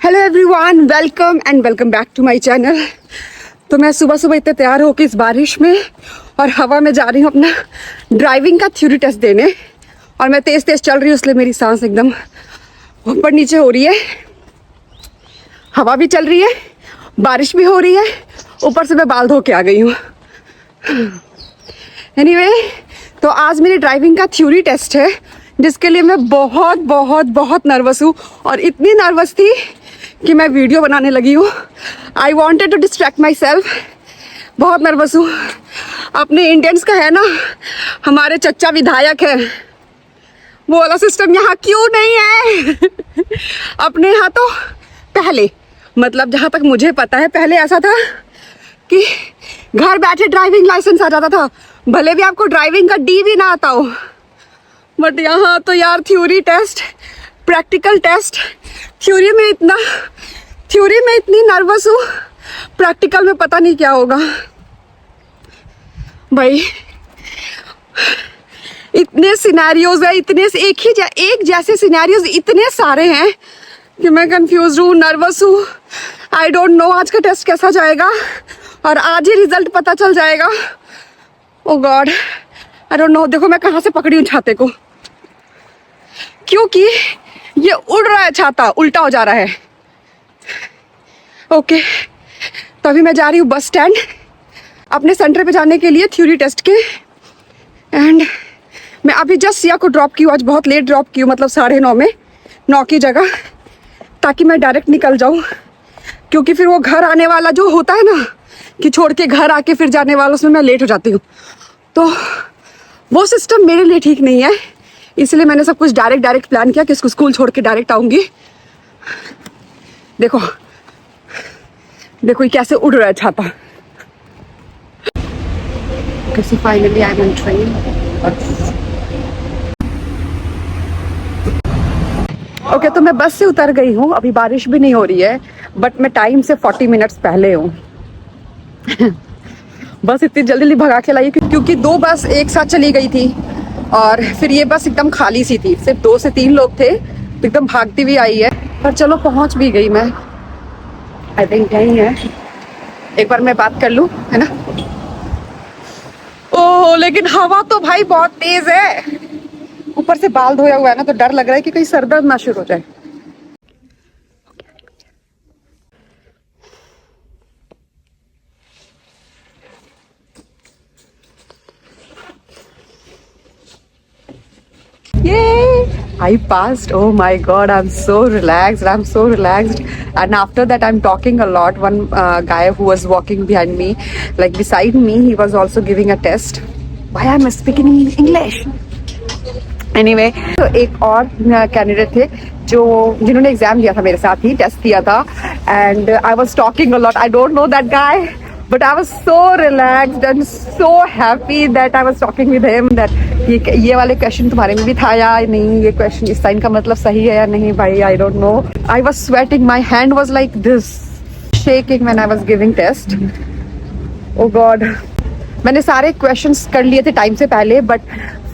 Hello everyone, welcome and welcome back to my channel. तो मैं सुबह सुबह इतने तैयार होकर इस बारिश में और हवा में जा रही हूँ अपना ड्राइविंग का थ्योरी टेस्ट देने। और मैं तेज़ तेज़ चल रही हूँ, इसलिए मेरी सांस एकदम ऊपर नीचे हो रही है। हवा भी चल रही है, बारिश भी हो रही है, ऊपर से मैं बाल धो के आ गई हूँ। एनीवे, तो आज मेरी ड्राइविंग का थ्योरी टेस्ट है, जिसके लिए मैं बहुत बहुत बहुत नर्वस हूँ। और इतनी नर्वस थी कि मैं वीडियो बनाने लगी हूँ। I wanted to distract myself. बहुत नर्वस हूँ। अपने इंडियंस का है ना, हमारे चच्चा विधायक है, वो वाला सिस्टम यहाँ क्यों नहीं है? अपने यहाँ तो पहले, मतलब जहाँ तक मुझे पता है, पहले ऐसा था कि घर बैठे ड्राइविंग लाइसेंस आ जाता था, भले भी आपको ड्राइविंग का डी भी ना आता हो। बट यहाँ तो यार theory test, practical test. Theory में इतनी नर्वस हूँ, प्रैक्टिकल में पता नहीं क्या होगा भाई। इतने सिनेरियोज है, एक जैसे सिनेरियोज इतने सारे हैं कि मैं कंफ्यूज हूँ, नर्वस हूँ। आई डोंट नो आज का टेस्ट कैसा जाएगा, और आज ही रिजल्ट पता चल जाएगा। ओ गॉड, आई डोंट नो। देखो मैं कहाँ से पकड़ी हूँ छाते को, क्योंकि ये उड़ रहा है, छाता उल्टा हो जा रहा है। ओके, तो अभी मैं जा रही हूँ बस स्टैंड अपने सेंटर पे जाने के लिए थ्योरी टेस्ट के। एंड मैं अभी जस्ट सिया को ड्रॉप की हूँ, आज बहुत लेट ड्रॉप की हूँ, मतलब 9:30 में, 9 की जगह, ताकि मैं डायरेक्ट निकल जाऊँ। क्योंकि फिर वो घर आने वाला जो होता है ना, कि छोड़ के घर आके फिर जाने वाला, उसमें मैं लेट हो जाती हूँ। तो वो सिस्टम मेरे लिए ठीक नहीं है, इसलिए मैंने सब कुछ डायरेक्ट प्लान किया कि इसको स्कूल छोड़ के डायरेक्ट आऊँगी। देखो देखो ये कैसे उड़ रहा है छाता। Okay, finally I am on train. Okay, तो मैं बस से उतर गई हूँ, अभी बारिश भी नहीं हो रही है, बट मैं टाइम से 40 मिनट्स पहले हूँ। बस इतनी जल्दी भगा के लाई क्योंकि 2 बस एक साथ चली गई थी, और फिर ये बस एकदम खाली सी थी, सिर्फ 2 से 3 लोग थे, तो एकदम भागती हुई आई है। पर चलो पहुंच भी गई मैं, आई थिंक यही है। एक बार मैं बात कर लूं, है ना। ओह, लेकिन हवा तो भाई बहुत तेज है, ऊपर से बाल धोया हुआ है ना, तो डर लग रहा है कि कहीं सर दर्द ना शुरू हो जाए। Yay! I passed. Oh my God, I'm so relaxed. And after that, I'm talking a lot. One guy who was walking behind me, like beside me, he was also giving a test. Why I'm speaking in English? Anyway, तो एक और candidate थे जिन्होंने exam दिया था मेरे साथ ही, test दिया था, and I was talking a lot. I don't know that guy, but I was so relaxed and so happy that I was talking with him that ये वाले क्वेश्चन तुम्हारे में भी था या नहीं, ये क्वेश्चन इस साइन का मतलब सही है या नहीं भाई, I don't know. I was sweating, my hand was like this, shaking when I was giving test. Oh god, मैंने सारे क्वेश्चंस कर लिए थे टाइम से पहले, बट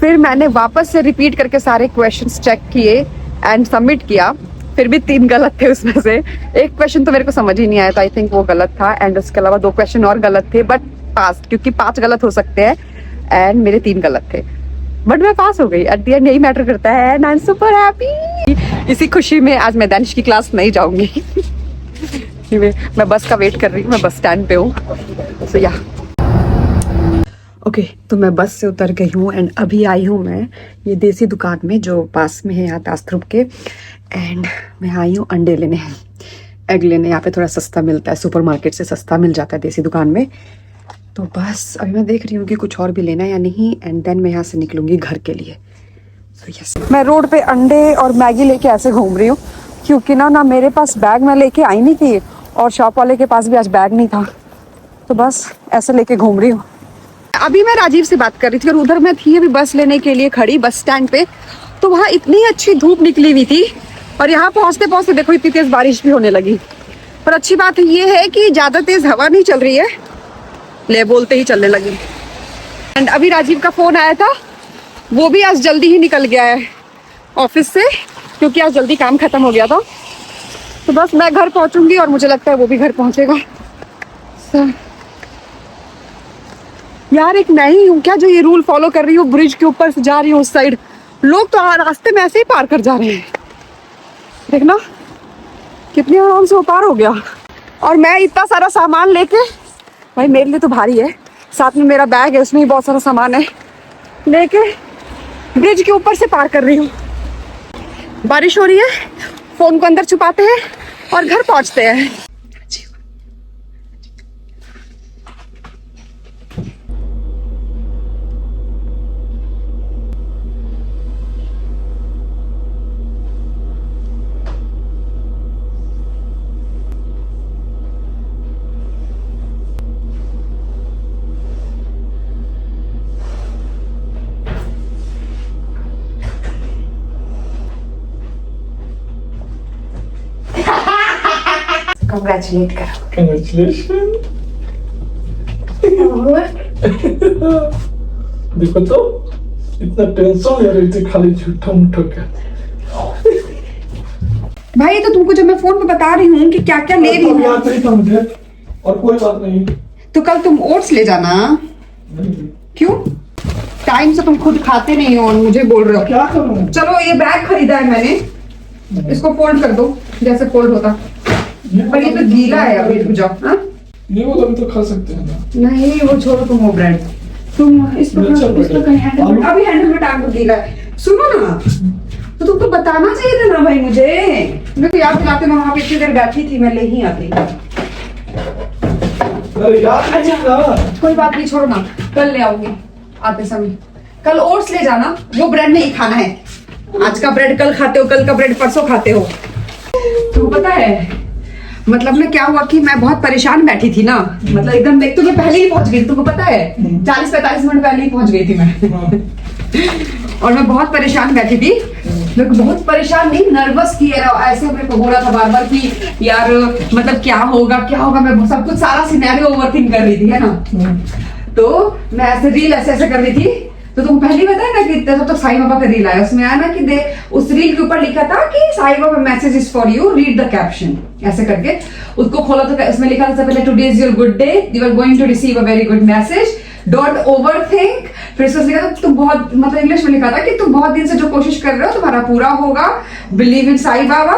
फिर मैंने वापस से रिपीट करके सारे क्वेश्चंस चेक किए एंड सबमिट किया। फिर भी 3 गलत थे उसमें से। एक क्वेश्चन तो मेरे को समझ ही नहीं आया था, आई थिंक वो गलत था, एंड उसके अलावा 2 क्वेश्चन और गलत थे, बट पास, क्योंकि 5 गलत हो सकते हैं एंड मेरे 3 गलत थे, बट मैं पास हो गई। एट द एंड यही मैटर करता है, and I am super happy. इसी खुशी में आज मैं दानिश की क्लास नहीं जाऊंगी। मैं बस का वेट कर रही हूँ, मैं बस स्टैंड पे हूँ। सो या ओके, तो मैं बस से उतर गई हूँ एंड अभी आई हूँ मैं ये देसी दुकान में जो पास में है यहाँ दासध्रुव के। एंड मैं आई हूँ अंडे लेने, एग लेने। यहाँ पे थोड़ा सस्ता मिलता है, सुपरमार्केट से सस्ता मिल जाता है देसी दुकान में। तो बस अभी मैं देख रही हूँ कि कुछ और भी लेना है या नहीं, एंड देन मैं यहाँ से निकलूंगी घर के लिए। सो यस, मैं रोड पे अंडे और मैगी लेके ऐसे घूम रही हूँ, क्योंकि ना मेरे पास बैग मैं लेके आई नहीं थी, और शॉप वाले के पास भी आज बैग नहीं था, तो बस ऐसे लेके घूम रही हूँ। अभी मैं राजीव से बात कर रही थी, और उधर मैं थी अभी बस लेने के लिए खड़ी बस स्टैंड पे, तो वहाँ इतनी अच्छी धूप निकली हुई थी, और यहाँ पहुँचते पहुँचते देखो इतनी तेज बारिश भी होने लगी। पर अच्छी बात ये है कि ज़्यादा तेज हवा नहीं चल रही है, ले बोलते ही चलने लगी। एंड अभी राजीव का फोन आया था, वो भी आज जल्दी ही निकल गया है ऑफिस से, क्योंकि आज जल्दी काम खत्म हो गया था। तो बस मैं घर पहुंचूंगी और मुझे लगता है वो भी घर पहुंचेगा। यार एक मैं ही हूँ क्या जो ये रूल फॉलो कर रही हूँ, ब्रिज के ऊपर से जा रही हूँ उस साइड, लोग तो रास्ते में ऐसे ही पार कर जा रहे हैं। देखना कितनी आराम से वो पार हो गया, और मैं इतना सारा सामान लेके, भाई मेरे लिए तो भारी है, साथ में मेरा बैग है उसमें भी बहुत सारा सामान है, लेके ब्रिज के ऊपर से पार कर रही हूँ। बारिश हो रही है, फोन को अंदर छुपाते हैं और घर पहुंचते हैं। कंग्रेचुलेट करो। कंग्रेचुलेशन। देखो तो इतना टेंशन ले रही थी खाली झूठा मूठा क्या। भाई तो तुमको जब मैं फोन पे बता रही हूँ कि क्या क्या ले रही हूँ, याद नहीं था मुझे, और कोई बात नहीं। तो कल तुम ओट्स ले जाना। क्यों? टाइम से तुम खुद खाते नहीं हो और मुझे बोल रहे हो। क्या करूँ? चलो ये बैग खरीदा है मैंने, इसको फोल्ड कर दो जैसे फोल्ड होता, पर ये तो गीला है अभी। रुक जाओ। हाँ ये वो अभी तो खा सकते हैं ना। नहीं वो छोड़ो, तुम वो ब्रेड तुम इसको कहीं हैंडल, अभी हैंडल में टांग दो, गीला है। सुनो ना, तो तुमको बताना चाहिए था ना भाई मुझे, मैं तो याद दिलाते, मैं वहां पे इतनी देर बैठी थी, मैं ले ही आती। अरे याद नहीं था। कोई बात नहीं, छोड़ो ना, कल ले आऊंगी आते समय। कल ओट्स ले जाना, वो ब्रेड नहीं खाना है। आज का ब्रेड कल खाते हो, कल का ब्रेड परसों खाते हो। तुमको पता है मतलब में क्या हुआ कि मैं बहुत परेशान बैठी थी ना, मतलब एकदम, एक तो मैं पहले ही पहुंच गई, तुमको पता है 40-45 मिनट पहले ही पहुंच गई थी मैं। और मैं बहुत परेशान बैठी थी, मैं बहुत परेशान नहीं, नर्वस की ऐसे मेरे को बोला था बार बार कि यार मतलब क्या होगा क्या होगा, मैं सब कुछ सारा सिनेरियो ओवरथिंक कर रही थी, है ना। तो मैं ऐसे रील ऐसे कर रही थी, तो तुम पहले ही बताया ना कि तब तक साईं बाबा का रील आया, उसमें आया ना कि दे उस रील के ऊपर लिखा था कि Sai Baba message is for you, read the caption, ऐसे करके उसको खोला तो उसमें लिखा था पहले today is your good day, you are going to receive a very good message, don't overthink. फिर उसमें लिखा था तुम बहुत, मतलब इंग्लिश में लिखा था कि तुम बहुत दिन से जो कोशिश कर रहे हो तुम्हारा पूरा होगा, believe in Sai Baba,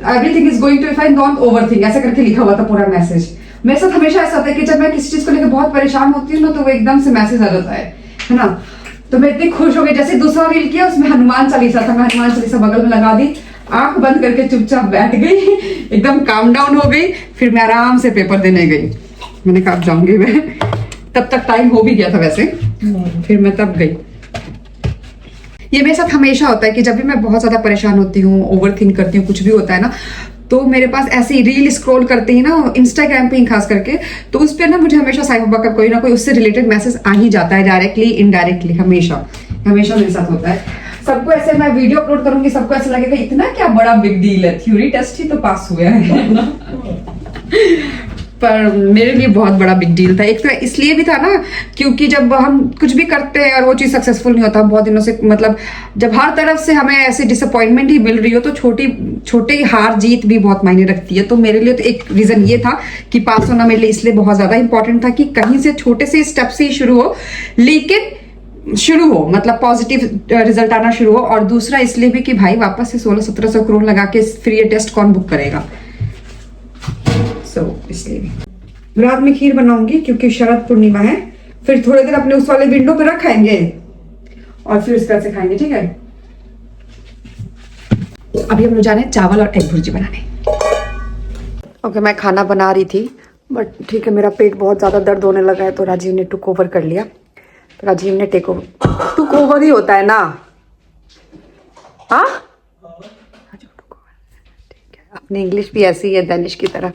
everything is going to be fine, don't overthink, ऐसे करके लिखा हुआ था पूरा मैसेज। मेरे साथ हमेशा ऐसा होता है कि जब मैं किसी चीज को लेकर बहुत परेशान होती हूँ ना, तो वो एकदम से मैसेज आ जाता है ना। तो मैं इतनी खुश हो गई, जैसे दूसरा रील किया उसमें हनुमान चालीसा था, मैं हनुमान चालीसा बगल में लगा दी, आंख बंद करके चुपचाप बैठ गई, एकदम काम डाउन हो गई। फिर मैं आराम से पेपर देने गई, मैंने कहा अब जाऊंगी मैं, तब तक टाइम हो भी गया था वैसे, फिर मैं तब गई। ये मेरे साथ हमेशा होता है कि जब भी मैं बहुत ज्यादा परेशान होती हूँ, ओवरथिंक करती हूँ, कुछ भी होता है ना, तो मेरे पास ऐसे ही रील स्क्रॉल करते ही ना, इंस्टाग्राम पे ही खास करके, तो उस पर ना मुझे हमेशा साईं बाबा का कोई ना कोई उससे रिलेटेड मैसेज आ ही जाता है, डायरेक्टली इनडायरेक्टली, हमेशा हमेशा मेरे साथ होता है। सबको ऐसे मैं वीडियो अपलोड करूंगी, सबको ऐसा लगेगा इतना क्या बड़ा बिग डील है, थ्योरी टेस्ट ही तो पास हुआ है। पर मेरे लिए बहुत बड़ा बिग डील था। एक तो इसलिए भी था ना क्योंकि जब हम कुछ भी करते हैं और वो चीज सक्सेसफुल नहीं होता बहुत दिनों से, मतलब जब हर तरफ से हमें ऐसे डिसअपॉइंटमेंट ही मिल रही हो, तो छोटी हार जीत भी बहुत मायने रखती है। तो मेरे लिए तो एक रीजन ये था कि पास होना मेरे लिए इसलिए बहुत ज्यादा इंपॉर्टेंट था कि कहीं से छोटे से स्टेप से ही शुरू हो, लेकिन शुरू हो, मतलब पॉजिटिव रिजल्ट आना शुरू हो। और दूसरा इसलिए भी कि भाई वापस से 1600-1700 करोड़ लगा के फ्री टेस्ट कौन बुक करेगा, इसलिए रात में खीर बनाऊंगी क्योंकि शरद पूर्णिमा है। फिर थोड़ी देर अपने उस वाले विंडो पे रखाएंगे और फिर उसके बाद से खाएंगे, ठीक है। अभी हम लोग जा रहे हैं चावल और एग भुर्जी बनाने। ओके, मैं खाना बना रही थी बट ठीक है, मेरा पेट बहुत ज्यादा दर्द होने लगा है, तो राजीव ने टेक ओवर कर लिया। तो राजीव ने टेक ओवर ही होता है ना, हाँ ठीक है। अपनी इंग्लिश भी ऐसी है दानिश की तरह।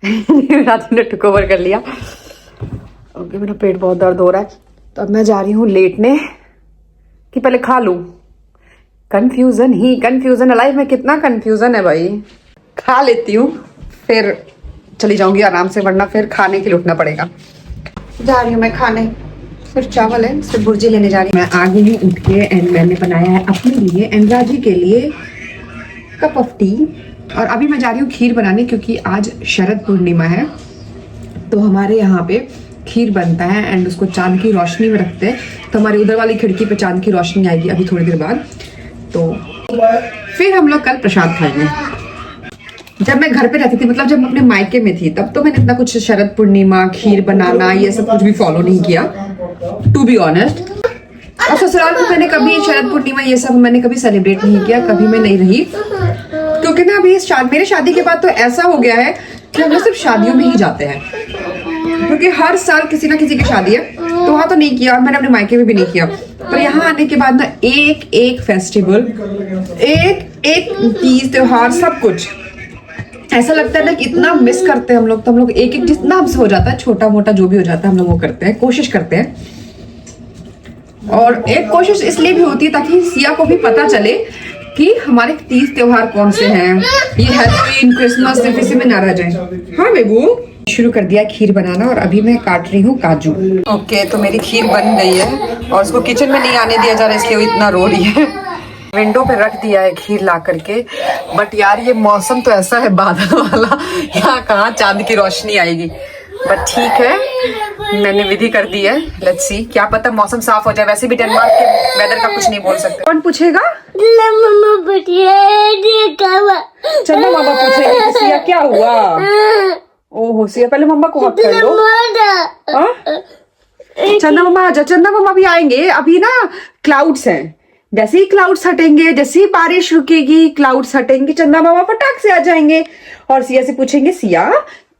रात ने टेक ओवर कर लिया। ओके, मेरा पेट बहुत दर्द हो रहा है, तो अब मैं जा रही हूँ लेटने कि पहले खा लूँ। कंफ्यूजन ही कंफ्यूजन है, लाइफ में कितना कंफ्यूजन है भाई। खा लेती हूँ फिर चली जाऊंगी आराम से, वरना फिर खाने के लिए उठना पड़ेगा। जा रही हूँ मैं खाने, फिर चावल है, फिर भुर्जी लेने जा रही हूँ। मैं आ गई हूँ उठ के, एंड मैंने बनाया है अपने लिए एंड राजी के लिए कप ऑफ टी। और अभी मैं जा रही हूँ खीर बनाने, क्योंकि आज शरद पूर्णिमा है, तो हमारे यहाँ पे खीर बनता है एंड उसको चांद की रोशनी में रखते हैं। तो हमारी उधर वाली खिड़की पे चांद की रोशनी आएगी अभी थोड़ी देर बाद, तो फिर हम लोग कल प्रसाद खाएंगे। जब मैं घर पे रहती थी, मतलब जब मैं अपने मायके में थी, तब तो मैंने इतना कुछ शरद पूर्णिमा, खीर बनाना, ये सब कुछ भी फॉलो नहीं किया, टू बी ऑनेस्ट। और ससुराल में मैंने कभी शरद पूर्णिमा ये सब मैंने कभी सेलिब्रेट नहीं किया, कभी मैं नहीं रही, क्योंकि ना अभी मेरे शादी के बाद तो ऐसा हो गया है कि हम लोग सिर्फ शादियों में ही जाते हैं, क्योंकि हर साल किसी ना किसी की शादी है, तो वहां तो नहीं किया, मैंने अपने मायके में भी नहीं किया। पर यहाँ आने के बाद ना एक एक फेस्टिवल, एक एक तीज त्योहार, सब कुछ ऐसा लगता है ना कि इतना मिस करते हैं हम लोग। तो हम लोग एक एक जितना हमसे हो जाता है, छोटा मोटा जो भी हो जाता है, हम लोग वो करते हैं, कोशिश करते हैं। और एक कोशिश इसलिए भी होती है ताकि सिया को भी पता चले कि हमारे तीज त्योहार कौन से हैं, ये हैलोवीन, क्रिसमस, सिर्फ इसी में ना रह जाए। हाँ बेबू, शुरू कर दिया खीर बनाना और अभी मैं काट रही हूँ काजू। ओके, तो मेरी खीर बन गई है और उसको किचन में नहीं आने दिया जा रहा, इसलिए वो इतना रो रही है। विंडो पे रख दिया है खीर ला करके, बट यार ये मौसम तो ऐसा है बादल वाला, यहाँ कहाँ चांद की रोशनी आएगी। बट ठीक है, मैंने विधि कर दी है, लेट्स सी, क्या पता मौसम साफ हो जाए। वैसे भी डेनमार्क के वेदर का कुछ नहीं बोल सकते। कौन पूछेगा? चंदा मामा पूछेगी कि सिया क्या हुआ। ओहो सिया, पहले मम्मा को हक कर लो। चंदा मामा आजा, चंदा मामा भी आएंगे। अभी ना क्लाउड्स हैं, जैसे ही क्लाउड्स हटेंगे, जैसे ही बारिश रुकेगी, क्लाउड्स हटेंगे, चंदा मामा फटाक से आ जाएंगे और सिया से पूछेंगे सिया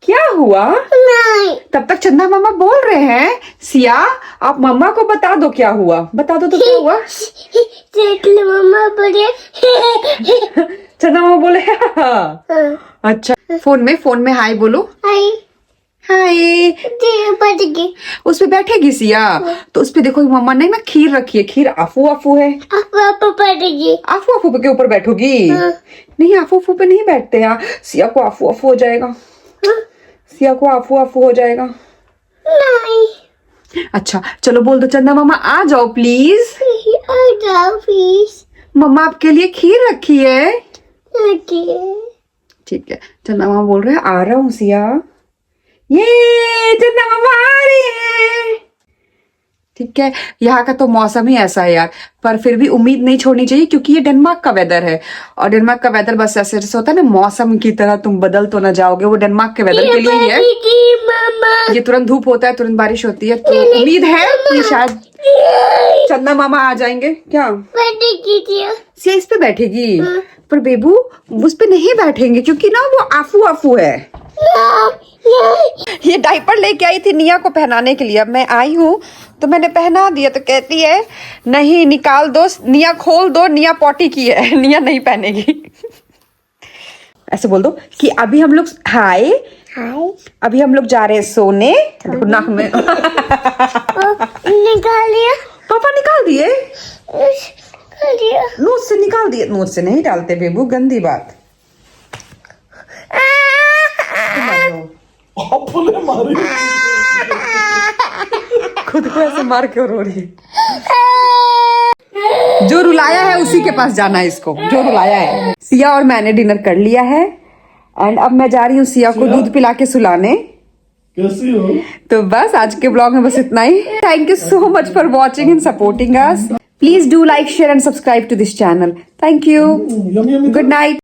क्या हुआ। नहीं। तब तक चंदा मामा बोल रहे हैं सिया आप मम्मा को बता दो क्या हुआ, बता दो तो क्या हुआ। मम्मा बोले चंदा मामा बोले हाँ। अच्छा, फोन में हाय बोलो। हाय हाय। उस पे बैठेगी सिया, तो उस पे देखो मम्मा ने ना खीर रखी है, खीर आफू आफू है। आफू आफू के ऊपर बैठोगी? नहीं, आफू आफू पे नहीं बैठते यार, सिया को आफू आफू हो जाएगा। सिया को आफू आफू हो जाएगा। नहीं। अच्छा चलो बोल दो चंदा मामा आ जाओ प्लीज। आ जाओ प्लीज, मम्मा आपके लिए खीर रखी है। ठीक है, चंदा मामा बोल रहे हैं आ रहा हूँ सिया। ये चंदा मामा आ रही है। ठीक है, यहाँ का तो मौसम ही ऐसा है यार, पर फिर भी उम्मीद नहीं छोड़नी चाहिए, क्योंकि ये डेनमार्क का वेदर है और डेनमार्क का वेदर बस ऐसे जैसे होता है ना, मौसम की तरह तुम बदल तो ना जाओगे, वो डेनमार्क के वेदर के लिए ही है। ये तुरंत धूप होता है, तुरंत बारिश होती है, तो उम्मीद है कि शायद चंदा मामा आ जाएंगे। क्या सिया इस पे बैठेगी? पर बेबू उस पे नहीं बैठेंगे, क्योंकि ना वो आफू आफू है। ये डायपर लेके आई थी निया को पहनाने के लिए, अब मैं आई हूँ तो मैंने पहना दिया, तो कहती है नहीं निकाल दो निया, खोल दो, निया पॉटी की है, निया नहीं पहनेगी। ऐसे बोल दो कि अभी हम लोग हाय अभी हम लोग जा रहे हैं सोने। नाक में निकाल लिया पापा, निकाल दिए, नोट से निकाल दिए। नोट से नहीं डालते बेबू, गंदी बात। खुद को ऐसे मार क्यों रो रही है? जो रुलाया है उसी के पास जाना है इसको, जो रुलाया है। सिया और मैंने डिनर कर लिया है एंड अब मैं जा रही हूँ सिया को दूध पिला के सुलाने। कैसी हो? तो बस आज के ब्लॉग में बस इतना ही। Thank you so much for watching and supporting us. Please do like, share and subscribe to this channel. Thank you. Good night.